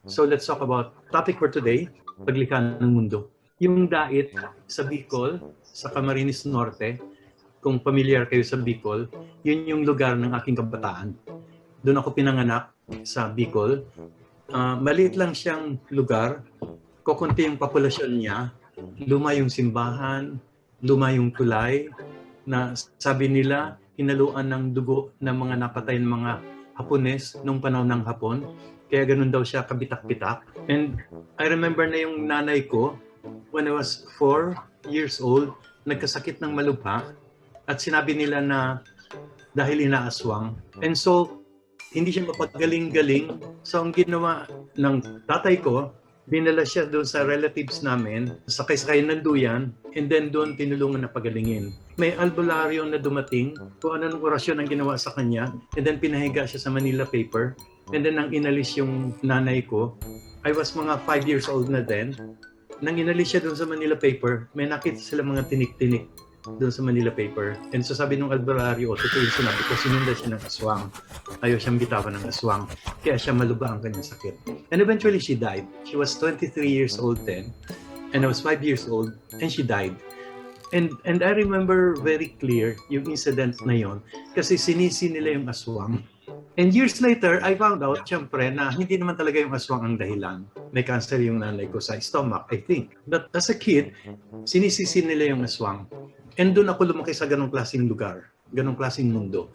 So let's talk about topic for today, paglikha ng mundo. Yung dait sa Bicol, sa Camarines Norte, kung familiar kayo sa Bicol, yun yung lugar ng aking kabataan. Doon ako pinanganak sa Bicol. Maliit lang siyang lugar, kukunti yung populasyon niya, luma yung simbahan, luma yung tulay, na sabi nila hinaluan ng dugo ng mga napatay ng mga Hapones nung panahon ng Hapon. Kaya ganun daw siya kabitak-bitak. And I remember na yung nanay ko, when I was 4 years old, nagkasakit ng malubha at sinabi nila na dahil inaaswang. And so, hindi siya mapagaling-galing. So, ang ginawa ng tatay ko, dinala siya doon sa relatives namin, sakay-sakay ng duyan, and then doon tinulungan na pagalingin. May albularyo na dumating, kung anong orasyon ang ginawa sa kanya, and then pinahiga siya sa Manila paper, and then nang inalis yung nanay ko, I was mga 5 years old na din, nang inalis siya doon sa Manila paper, may nakita sila mga tinik-tinik doon sa Manila paper. And so sabi nung albularyo, totoo yung sinabi ko, sinunda siya ng aswang. Ayaw siyang bitawan ng aswang. Kaya siya maluba ang kanyang sakit. And eventually she died. She was 23 years old then. And I was 5 years old. And she died. And I remember very clear yung incident na yon kasi sinisi nila yung aswang. And years later, I found out, syempre, na hindi naman talaga yung aswang ang dahilan. May cancer yung nanay ko sa stomach, I think. But as a kid, sinisisi nila yung aswang. And doon ako lumaki sa ganong klaseng lugar, ganong klaseng mundo.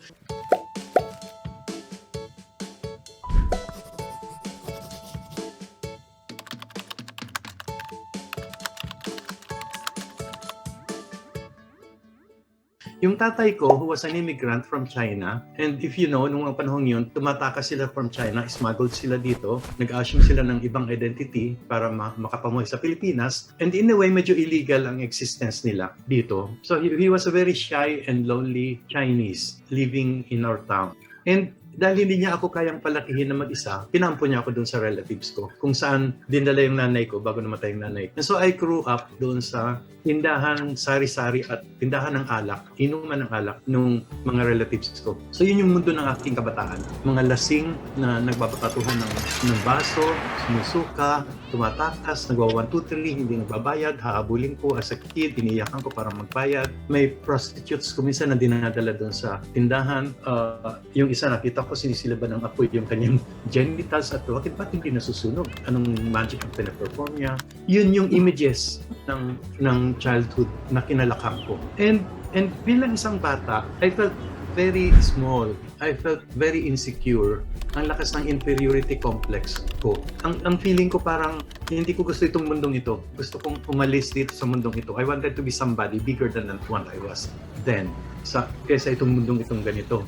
Yung tatay ko, who was an immigrant from China, and if you know, nung mga panahon yun, tumatakas sila from China, smuggled sila dito, nag-assume sila ng ibang identity para makapamuhay sa Pilipinas, and in a way, medyo illegal ang existence nila dito. So he was a very shy and lonely Chinese living in our town. And dahil hindi niya ako kayang palakihin na mag-isa, pinampo niya ako doon sa relatives ko, kung saan dinala yung nanay ko bago namatay yung nanay. And so I grew up doon sa tindahan sari-sari at tindahan ng alak, inuman ng alak nung mga relatives ko. So yun yung mundo ng aking kabataan. Mga lasing na nagbabakatuhan ng baso, sumusuka, tumatakas, nagwa 1, 2, 3, hindi nagbabayad, hahabulin ko as a kid, iniyakan ko para magbayad. May prostitutes ko minsan na dinadala doon sa tindahan. Yung isa nakita ko sinisilaban ng apoy yung kanyang genitals at bakit hindi nasusunog? Anong magic ang pinaperform niya? Yun yung images ng childhood na kinalakhan ko. And bilang isang bata, I felt very small. I felt very insecure. Ang lakas ng inferiority complex ko. Ang feeling ko parang hindi ko gusto itong mundong ito. Gusto kong umalis dito sa mundong ito. I wanted to be somebody bigger than what I was then. Kesa itong mundong itong ganito.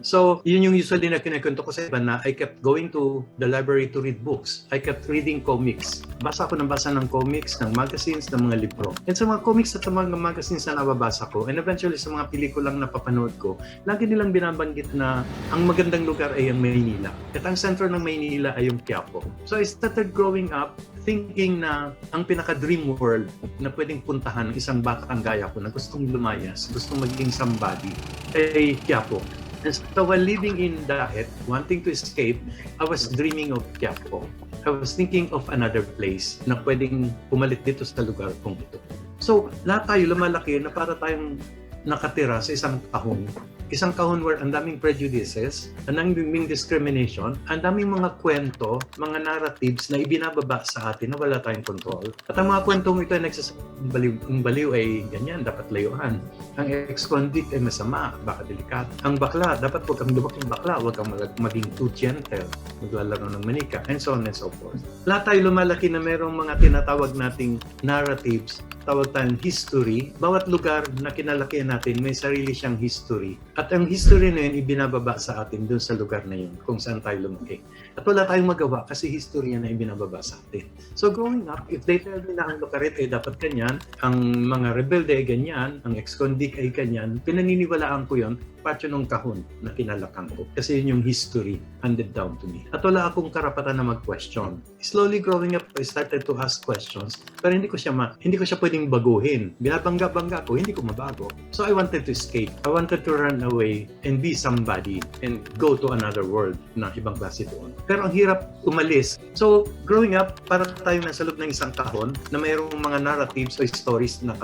So, yun yung usually na kinikwento ko sa iba na I kept going to the library to read books. I kept reading comics. Basa ako ng basa ng comics, ng magazines, ng mga libro. And sa mga comics at sa mga magazines na nababasa ko, and eventually sa mga pelikulang napapanood ko, lagi nilang binabanggit na ang magandang lugar ay ang Maynila. At ang sentro ng Maynila ay yung Quiapo. So I started growing up thinking na ang pinaka-dream world na pwedeng puntahan ng isang batang gaya ko na gustong lumayas, gustong maging somebody, ay Quiapo. And so while living in Daet, wanting to escape, I was dreaming of Quiapo. I was thinking of another place na pwedeng pumalit dito sa lugar kong ito. So lahat tayo lumalaki na para tayong nakatira sa isang kahon. Isang kahon where ang daming prejudices, ang daming discrimination, ang daming mga kwento, mga narratives na ibinababa sa atin na wala tayong control. At ang mga kwentong ito ay nagsasabi, ang baliw ay ganyan, dapat layuan. Ang ex-convict ay masama, baka delikado. Ang bakla, dapat huwag kang lumaking bakla, huwag kang maging too gentle, maglalaro ng manika, and so on and so forth. Lahat tayo lumalaki na merong mga tinatawag nating narratives, tawag tayong history. Bawat lugar na kinalakihan natin, may sarili siyang history. At ang history na yun, ibinababa sa atin doon sa lugar na yun, kung saan tayo lumaki. At wala tayong magawa kasi history na ibinababa sa atin. So growing up, if they tell me na ang Locarit ay dapat ganyan, ang mga rebelde ay ganyan, ang ex-convict ay ganyan, pinaniniwalaan ko yun part yun ng kahon na kinalakang ko. Kasi yun yung history handed down to me. At wala akong karapatan na mag-question. Slowly growing up, I started to ask questions. Pero hindi ko siya pwedeng baguhin. Binabangga-bangga ko, hindi ko mabago. So I wanted to escape. I wanted to run away and be somebody and go to another world na ibang klase doon. Pero ang hirap umalis. So growing up, para tayo nasa loob ng isang kahon na mayroong mga narratives o stories na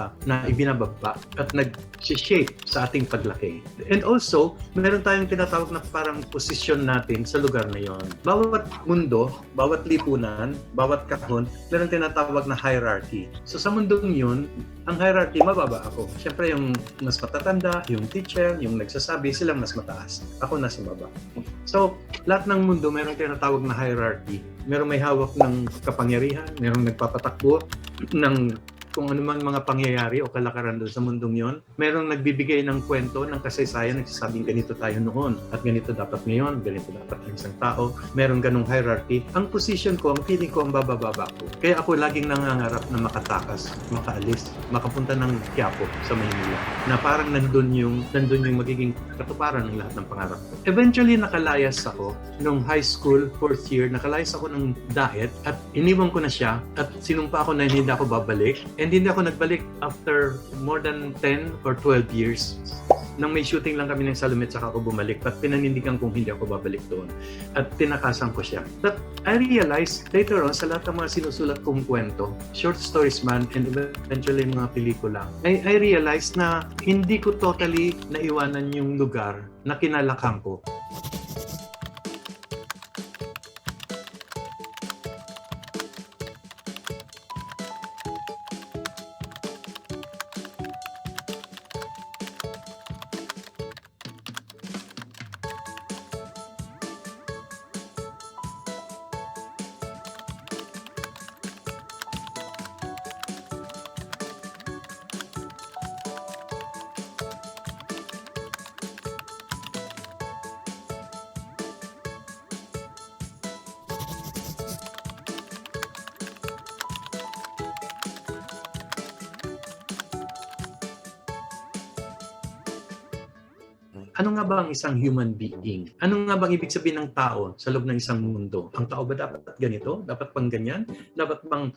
ibinababa at nag-shape sa ating paglaki. And also, meron tayong tinatawag na parang posisyon natin sa lugar na yon. Bawat mundo, bawat lipunan, bawat kahon, meron tinatawag na hierarchy. So sa mundong yun, ang hierarchy, mababa ako. Siyempre yung mas matatanda, yung teacher, yung nagsasabi, silang mas mataas. Ako nasa baba. So, lahat ng mundo, meron tinatawag na hierarchy. Merong may hawak ng kapangyarihan, merong nagpapatakbo ng kung ano man mga pangyayari o kalakaran doon sa mundong yon. Merong nagbibigay ng kwento, ng kasaysayan, nagsasabing ganito tayo noon at ganito dapat ngayon, ganito dapat ang isang tao. Merong ganong hierarchy. Ang position ko, ang feeling ko, ang bababa ko. Kaya ako laging nangangarap na makatakas, makaalis, makapunta ng Quiapo sa Maynila. Na parang nandun yung magiging katuparan ng lahat ng pangarap ko. Eventually, nakalayas ako nung high school, 4th year, nakalayas ako ng diet at iniwan ko na siya at sinumpa ako na hindi ako babalik. And hindi ako nagbalik after more than 10 or 12 years. Nang may shooting lang kami ng Salomit, saka ako bumalik. At pinanindigan kong hindi ako babalik doon. At tinakasan ko siya. But I realized later on, sa lahat ng mga sinusulat kong kwento, short stories man, and eventually mga pelikula, I realized na hindi ko totally naiwanan yung lugar na kinalakhan ko. Ano nga ba ang isang human being? Ano nga bang ibig sabihin ng tao sa loob ng isang mundo? Ang tao ba dapat ganito? Dapat bang ganyan? Dapat bang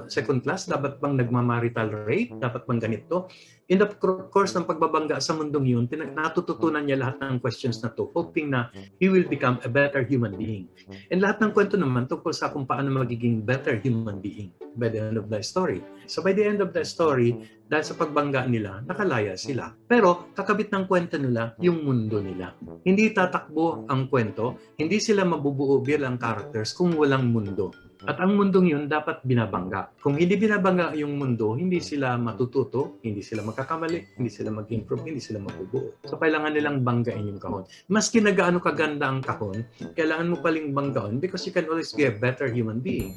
second class? Dapat bang nagmamarital rape? Dapat bang ganito? In the course ng pagbabangga sa mundong yun, natututunan niya lahat ng questions na to, hoping na he will become a better human being. And lahat ng kwento naman tungkol sa kung paano magiging better human being by the end of the story. So by the end of the story, dahil sa pagbangga nila, nakalaya sila. Pero kakabit ng kwento nila yung mundo nila. Hindi tatakbo ang kwento, hindi sila mabubuo bilang characters kung walang mundo. At ang mundong yun dapat binabangga. Kung hindi binabangga yung mundo, hindi sila matututo, hindi sila magkakamali, hindi sila mag-improve, hindi sila mabubuo. So kailangan nilang banggain yung kahon. Maski na gaano kaganda ang kahon, kailangan mo paling banggaon because you can always be a better human being.